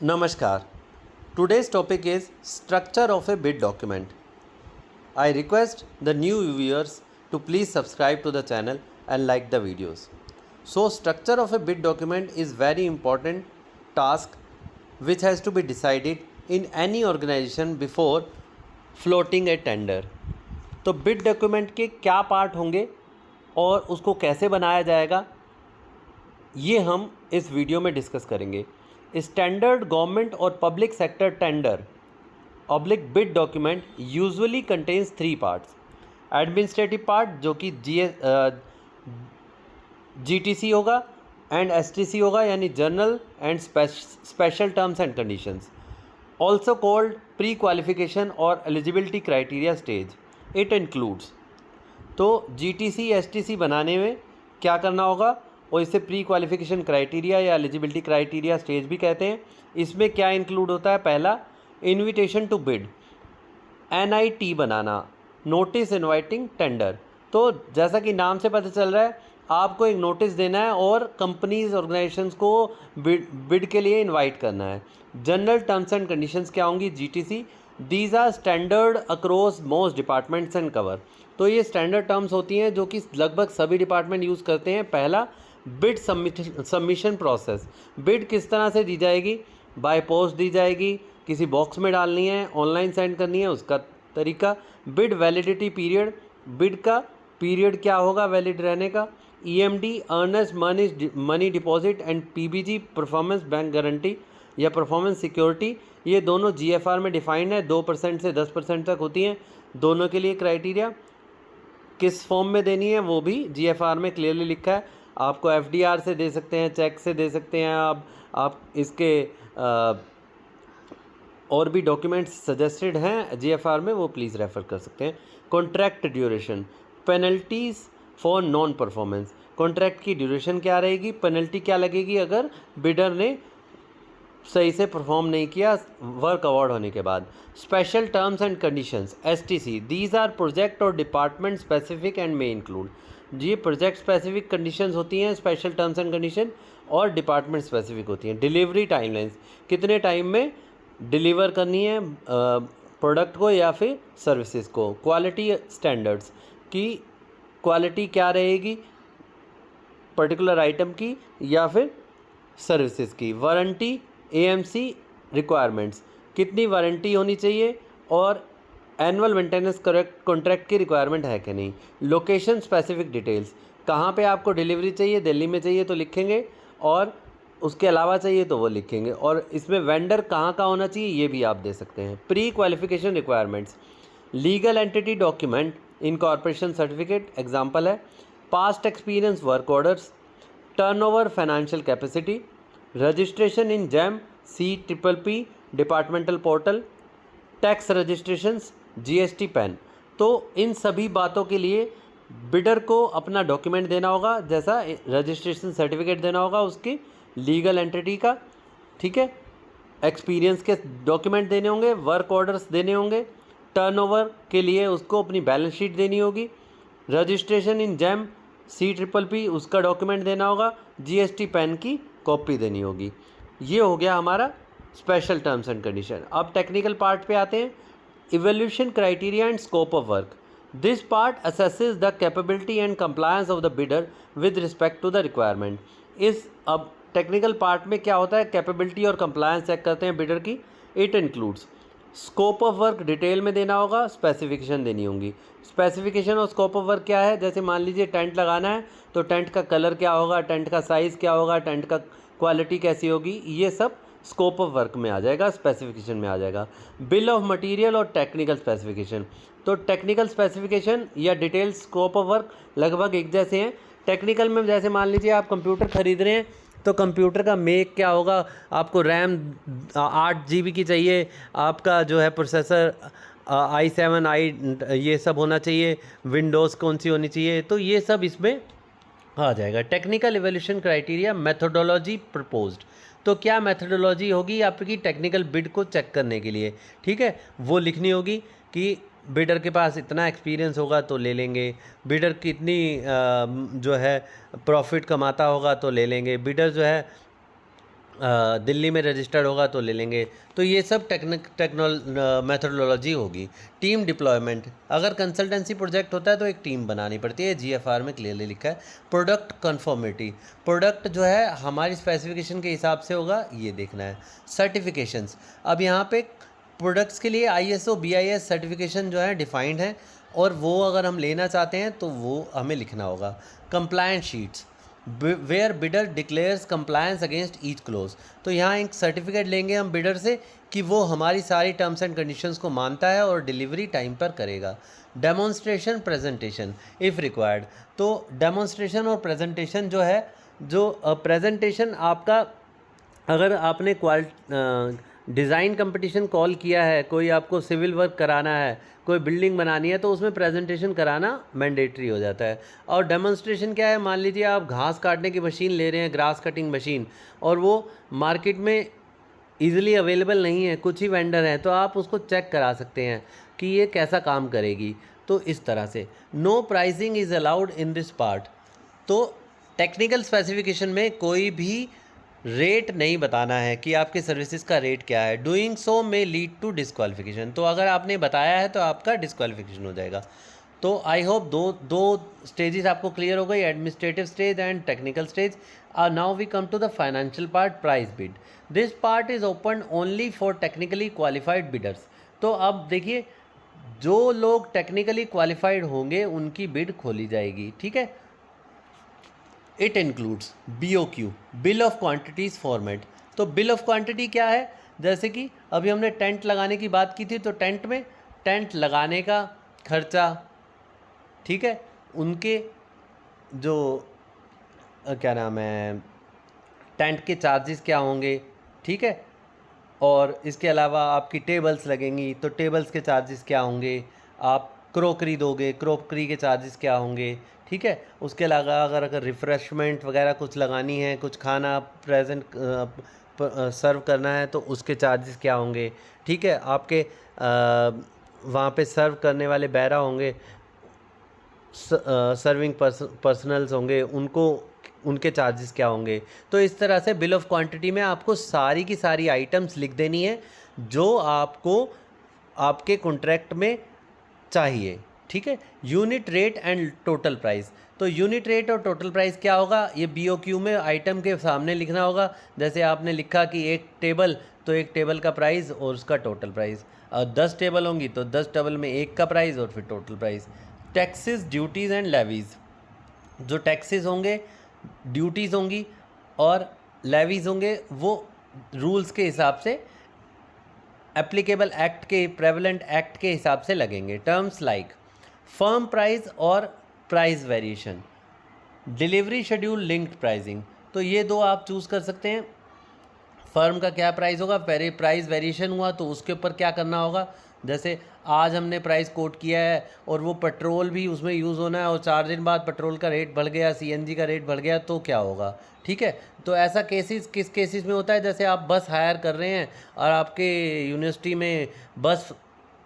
Namaskar. Today's topic is structure of a bid document. I request the new viewers to please subscribe to the channel and like the videos. So structure of a bid document is very important task which has to be decided in any organization before floating a tender. तो bid document के क्या part होंगे और उसको कैसे बनाया जाएगा ये हम इस वीडियो में डिस्कस करेंगे। स्टैंडर्ड गवर्नमेंट और public sector tender oblique bid document usually contains 3 parts. Administrative part जो कि जीटीसी होगा एंड एसटीसी होगा यानी general and special terms and conditions, also called pre qualification और eligibility criteria stage. It includes, तो GTC STC बनाने में क्या करना होगा और इसे प्री क्वालिफिकेशन क्राइटेरिया या एलिजिबिलिटी क्राइटेरिया स्टेज भी कहते हैं। इसमें क्या इंक्लूड होता है? पहला, इनविटेशन टू बिड, एनआईटी बनाना, नोटिस इनवाइटिंग टेंडर। तो जैसा कि नाम से पता चल रहा है आपको एक नोटिस देना है और कंपनीज ऑर्गेनाइजेशंस को बिड के लिए इनवाइट करना है। जनरल टर्म्स एंड कंडीशंस क्या होंगी? GTC, these are standard across most departments and cover. तो ये स्टैंडर्ड टर्म्स होती हैं जो कि लगभग सभी डिपार्टमेंट यूज़ करते हैं। पहला, बिड सबमिशन प्रोसेस, बिड किस तरह से दी जाएगी? बाय पोस्ट दी जाएगी, किसी बॉक्स में डालनी है, ऑनलाइन सेंड करनी है, उसका तरीका। बिड वैलिडिटी पीरियड, बिड का पीरियड क्या होगा वैलिड रहने का। EMD, earnest money deposit and PBG, performance bank guarantee या परफॉर्मेंस सिक्योरिटी, ये दोनों जीएफआर में डिफाइंड है। 2% से 10% तक होती हैं दोनों के लिए क्राइटेरिया। किस फॉर्म में देनी है वो भी जीएफआर में क्लियरली लिखा है। आपको एफडीआर से दे सकते हैं, चेक से दे सकते हैं, आप इसके और भी डॉक्यूमेंट्स सजेस्टेड हैं जीएफआर में, वो प्लीज़ रेफ़र कर सकते हैं। Contract duration, penalties for non performance, contract की ड्यूरेशन क्या रहेगी, पेनल्टी क्या लगेगी अगर बिडर ने सही से परफॉर्म नहीं किया वर्क अवार्ड होने के बाद। Special terms and conditions, STC, these are project और department specific and may include. ये प्रोजेक्ट स्पेसिफिक कंडीशंस होती हैं, स्पेशल टर्म्स एंड कंडीशन, और डिपार्टमेंट स्पेसिफिक होती हैं। डिलीवरी टाइमलाइंस, कितने टाइम में डिलीवर करनी है प्रोडक्ट को या फिर सर्विसेज को। क्वालिटी स्टैंडर्ड्स की क्वालिटी क्या रहेगी पर्टिकुलर आइटम की या फिर सर्विसेज की। वारंटी, एएमसी रिक्वायरमेंट्स, कितनी वारंटी होनी चाहिए और एनुअल मेंटेनेंस कॉन्ट्रैक्ट की रिक्वायरमेंट है कि नहीं। लोकेशन स्पेसिफिक डिटेल्स, कहाँ पे आपको डिलीवरी चाहिए, दिल्ली में चाहिए तो लिखेंगे और उसके अलावा चाहिए तो वो लिखेंगे। और इसमें वेंडर कहाँ का होना चाहिए ये भी आप दे सकते हैं। Pre qualification requirements, legal entity document, incorporation certificate example है, past experience work orders, turnover financial capacity, registration in GeM CPP departmental portal, tax registrations, GST PAN. तो इन सभी बातों के लिए बिडर को अपना डॉक्यूमेंट देना होगा, जैसा रजिस्ट्रेशन सर्टिफिकेट देना होगा उसकी लीगल एंटिटी का, ठीक है। एक्सपीरियंस के डॉक्यूमेंट देने होंगे, वर्क ऑर्डर्स देने होंगे, टर्नओवर के लिए उसको अपनी बैलेंस शीट देनी होगी, रजिस्ट्रेशन इन जैम CPP उसका डॉक्यूमेंट देना होगा, जीएसटी पैन की कॉपी देनी होगी। ये हो गया हमारा स्पेशल टर्म्स एंड कंडीशन। अब टेक्निकल पार्ट पे आते हैं। Evaluation criteria and scope of work, this part assesses the capability and compliance of the bidder with respect to the requirement. इस अब टेक्निकल पार्ट में क्या होता है, कैपेबिलिटी और कंप्लायंस चेक करते हैं बिडर की। It includes scope of work, detail में देना होगा, स्पेसिफिकेशन देनी होंगी। स्पेसिफिकेशन और स्कोप ऑफ वर्क क्या है? जैसे मान लीजिए टेंट लगाना है तो टेंट का कलर क्या होगा, टेंट का साइज़ क्या होगा, टेंट का क्वालिटी कैसी होगी, ये सब स्कोप ऑफ वर्क में आ जाएगा, स्पेसिफिकेशन में आ जाएगा। बिल ऑफ मटेरियल और टेक्निकल स्पेसिफिकेशन, तो टेक्निकल स्पेसिफिकेशन या डिटेल स्कोप ऑफ वर्क लगभग एक जैसे हैं। टेक्निकल में जैसे मान लीजिए आप कंप्यूटर खरीद रहे हैं तो कंप्यूटर का मेक क्या होगा, आपको रैम 8 GB की चाहिए, आपका जो है प्रोसेसर i7 ये सब होना चाहिए, विंडोज़ कौन सी होनी चाहिए, तो ये सब इसमें आ जाएगा। Technical evaluation criteria, methodology proposed, तो क्या मेथोडोलॉजी होगी आपकी टेक्निकल बिड को चेक करने के लिए, ठीक है, वो लिखनी होगी कि बिडर के पास इतना एक्सपीरियंस होगा तो ले लेंगे, बिडर कितनी जो है प्रॉफिट कमाता होगा तो ले लेंगे, बिडर जो है दिल्ली में रजिस्टर्ड होगा तो ले लेंगे। तो ये सब मेथडोलॉजी होगी। टीम डिप्लॉयमेंट, अगर कंसल्टेंसी प्रोजेक्ट होता है तो एक टीम बनानी पड़ती है, जीएफआर में क्लियरली लिखा है। प्रोडक्ट कंफर्मिटी, प्रोडक्ट जो है हमारी स्पेसिफिकेशन के हिसाब से होगा, ये देखना है। सर्टिफिकेशंस, अब यहाँ पे प्रोडक्ट्स के लिए ISO BIS सर्टिफिकेशन जो है डिफाइंड है, और वो अगर हम लेना चाहते हैं तो वो हमें लिखना होगा। Compliance sheets, where bidder declares compliance against each clause, तो यहाँ एक सर्टिफिकेट लेंगे हम बिडर से कि वो हमारी सारी टर्म्स एंड कंडीशंस को मानता है और डिलीवरी टाइम पर करेगा। डेमोन्स्ट्रेशन प्रेजेंटेशन इफ़ रिक्वायर्ड, तो डेमोन्स्ट्रेशन और प्रेजेंटेशन जो है, जो प्रेजेंटेशन आपका, अगर आपने डिज़ाइन कंपटीशन कॉल किया है, कोई आपको सिविल वर्क कराना है, कोई बिल्डिंग बनानी है, तो उसमें प्रेजेंटेशन कराना मैंडेटरी हो जाता है। और डेमोन्स्ट्रेशन क्या है, मान लीजिए आप घास काटने की मशीन ले रहे हैं, ग्रास कटिंग मशीन, और वो मार्केट में ईज़िली अवेलेबल नहीं है, कुछ ही वेंडर हैं, तो आप उसको चेक करा सकते हैं कि ये कैसा काम करेगी। तो इस तरह से no pricing is allowed in this part, तो टेक्निकल स्पेसिफिकेशन में कोई भी रेट नहीं बताना है कि आपके सर्विसेज का रेट क्या है। Doing so may lead to disqualification, तो अगर आपने बताया है तो आपका डिस्क्वालिफिकेशन हो जाएगा। तो आई होप दो स्टेजेस आपको क्लियर हो गई, administrative stage and technical stage. Now we come to the financial part, price bid. This part is open only for technically qualified bidders. तो अब देखिए, जो लोग टेक्निकली क्वालिफाइड होंगे उनकी बिड खोली जाएगी, ठीक है। It includes BOQ, bill of quantities format. तो बिल ऑफ क्वांटिटी क्या है, जैसे कि अभी हमने टेंट लगाने की बात की थी, तो टेंट में टेंट लगाने का खर्चा, ठीक है, उनके जो क्या नाम है, टेंट के चार्जेस क्या होंगे, ठीक है, और इसके अलावा आपकी टेबल्स लगेंगी तो टेबल्स के चार्जेस क्या होंगे, आप क्रोकरी दोगे, क्रोकरी के चार्जेस क्या होंगे, ठीक है। उसके अलावा अगर रिफ़्रेशमेंट वगैरह कुछ लगानी है, कुछ खाना प्रेजेंट सर्व करना है तो उसके चार्जेस क्या होंगे, ठीक है। आपके वहाँ पे सर्व करने वाले बैरा होंगे, सर्विंग पर्सनल्स होंगे, उनको उनके चार्जेस क्या होंगे। तो इस तरह से बिल ऑफ क्वांटिटी में आपको सारी की सारी आइटम्स लिख देनी है जो आपको आपके कॉन्ट्रैक्ट में चाहिए, ठीक है। Unit rate and total price, तो यूनिट रेट और टोटल प्राइस क्या होगा, ये BOQ में आइटम के सामने लिखना होगा। जैसे आपने लिखा कि एक टेबल, तो एक टेबल का प्राइस और उसका टोटल प्राइस, और 10 टेबल होंगी तो 10 टेबल में एक का प्राइस और फिर total price. Taxes, duties and levies, जो टैक्सेस होंगे, ड्यूटीज़ होंगी और लेवीज़ होंगे, वो रूल्स के हिसाब से, एप्लीकेबल एक्ट के, प्रेवलेंट एक्ट के हिसाब से लगेंगे। टर्म्स लाइक फर्म प्राइस और price variation, delivery schedule linked pricing, तो ये दो आप चूज़ कर सकते हैं। फर्म का क्या प्राइस होगा, प्राइस वेरिएशन हुआ तो उसके ऊपर क्या करना होगा। जैसे आज हमने प्राइस कोट किया है और वो पेट्रोल भी उसमें यूज़ होना है और 4 दिन बाद पेट्रोल का रेट बढ़ गया, CNG का रेट बढ़ गया, तो क्या होगा, ठीक है। तो ऐसा केसेस किस केसेस में होता है, जैसे आप बस हायर कर रहे हैं और आपके यूनिवर्सिटी में बस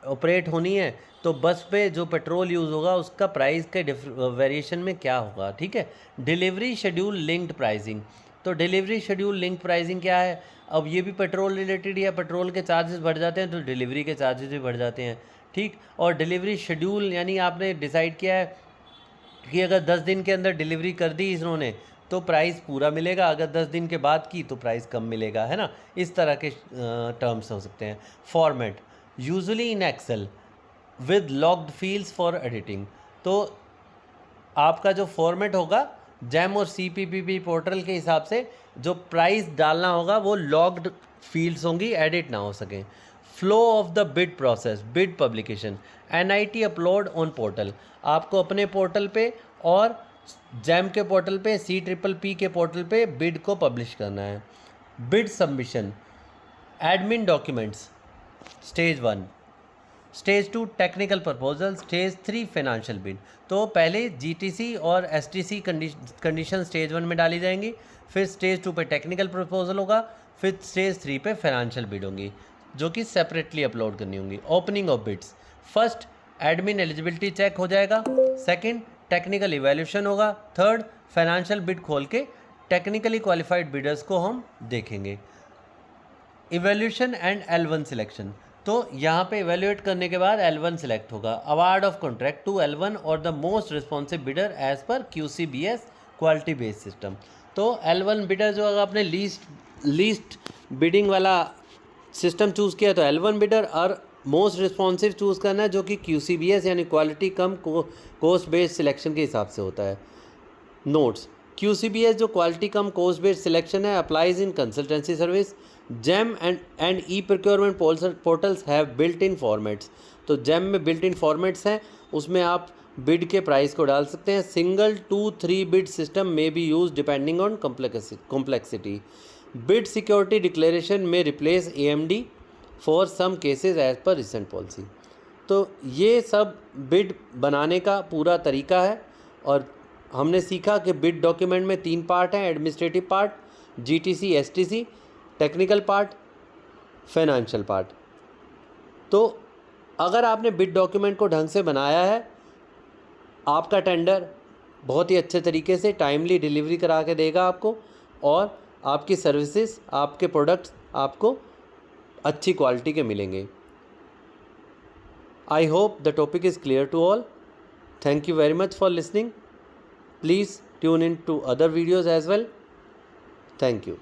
ऑपरेट होनी है, तो बस पे जो पेट्रोल यूज़ होगा उसका प्राइस के वेरिएशन में क्या होगा, ठीक है। डिलीवरी शेड्यूल लिंक्ड प्राइसिंग, तो डिलीवरी शेड्यूल लिंक प्राइसिंग क्या है, अब ये भी पेट्रोल रिलेटेड, या पेट्रोल के चार्जेस बढ़ जाते हैं तो डिलीवरी के चार्जेस भी बढ़ जाते हैं, ठीक। और डिलीवरी शेड्यूल यानी आपने डिसाइड किया है कि अगर 10 दिन के अंदर डिलीवरी कर दी इन्होंने तो प्राइस पूरा मिलेगा, अगर 10 दिन के बाद की तो प्राइस कम मिलेगा, है ना। इस तरह के टर्म्स हो सकते हैं। Format, usually in Excel with locked fields for editing, तो आपका जो फॉर्मेट होगा जैम और CPPP पोर्टल के हिसाब से जो प्राइस डालना होगा वो लॉग्ड फील्ड्स होंगी, एडिट ना हो सकें। Flow of the bid process, bid publication, NIT upload on portal, आपको अपने पोर्टल पे और जैम के पोर्टल पे, CPPP के पोर्टल पे बिड को पब्लिश करना है। Bid submission, admin documents, stage 1, stage 2 technical proposal, stage 3 financial bid. तो पहले GTC और STC कंडीशन स्टेज 1 में डाली जाएंगी, फिर स्टेज 2 पे टेक्निकल प्रपोजल होगा, फिर स्टेज 3 पे फाइनेंशियल बिड होंगी जो कि सेपरेटली अपलोड करनी होंगी। Opening of bids, first admin eligibility check हो जाएगा, सेकंड टेक्निकल इवैल्यूएशन होगा, थर्ड फाइनेंशियल बिड खोल के टेक्निकली क्वालिफाइड बिडर्स को हम देखेंगे। इवैल्यूएशन एंड L1 सिलेक्शन, तो यहाँ पे इवैल्यूएट करने के बाद L1 सिलेक्ट होगा। Award of contract to L1 और the most responsive bidder as per QCBS quality based system. तो L1 बिडर जो अगर आपने लीस्ट बिडिंग वाला सिस्टम चूज़ किया तो L1 बिडर, और मोस्ट रिस्पॉन्सिव चूज़ करना है जो कि QCBS यानी quality cum cost based selection के हिसाब से होता है। नोट्स, QCBS जो quality cum cost based selection है applies in consultancy service. GeM and e procurement portals have built in formats, तो जेम में बिल्ट इन फॉर्मेट्स हैं, उसमें आप बिड के प्राइस को डाल सकते हैं। सिंगल 2-3 बिड सिस्टम में be used depending on complexity. Bid security declaration में replace AMD for some cases as per recent policy. तो ये सब बिड बनाने का पूरा तरीका है। और हमने सीखा कि बिड डॉक्यूमेंट में 3 पार्ट हैं, administrative part, GTC STC, technical part, financial part. तो अगर आपने बिड डॉक्यूमेंट को ढंग से बनाया है, आपका टेंडर बहुत ही अच्छे तरीके से टाइमली डिलीवरी करा के देगा आपको, और आपकी सर्विसेज, आपके प्रोडक्ट्स आपको अच्छी क्वालिटी के मिलेंगे। I hope the topic is clear to all. Thank you very much for listening. Please tune in to other videos as well. Thank you.